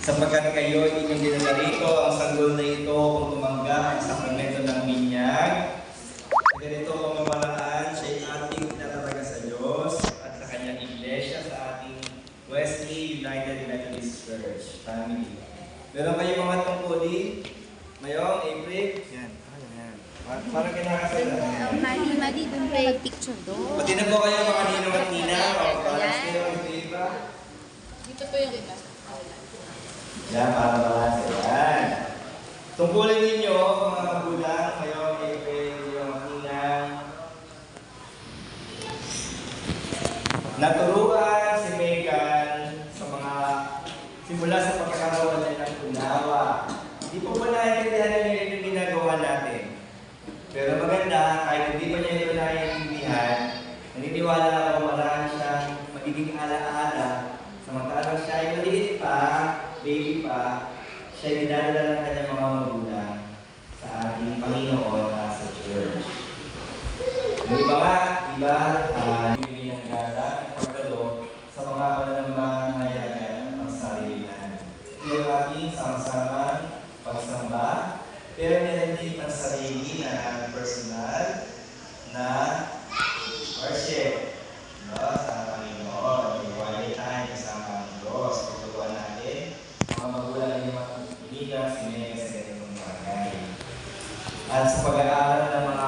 Sapagkat kayo inyong dinala rito ang sanggol na ito kung tumanggap ang sakramento ng binyag. Sa ganito pamamaraan, siya ay ating itatataga sa Diyos at sa kanyang iglesia sa ating Wesley United Methodist Church family. Meron kayo mga tungkulin? Mayong, April? Yan. Parang kinakasala. Mali, dun kayo picture doon. Pati na po kayo mga ninong at nina o parang sila o iba. Dito po yung iba. Yan, para balance. Yan. Tungkulin ninyo, mga magulang, kayo, April, yung ninang. Naturuan si Megan sa mga simula sa pagkakaroon niya ng unawa. Hindi po ba naiintindihan niya yung ginagawa natin? Pero maganda, kahit hindi pa niya ito naiintindihan, naniniwala ako marami siyang magiging alaala. Samantalang siya ay maliit pa, baby pa, siya ay dinadala ng kanyang mga magulang sa ating Panginoon sa church. Yung iba nga, bibili ng gala, pagkalo sa mga pananambang hayagan ng sarilan. Ito yung ating sama-sama pagsamba, pero meron din ang sarili na personal na worship. No? Sa Panginoon, may quality time kasama ang Diyos. Pagtutuan natin, mga magulang ng mga inigang, sinega sa ganitong bagay. At sa pag-aaral ng mga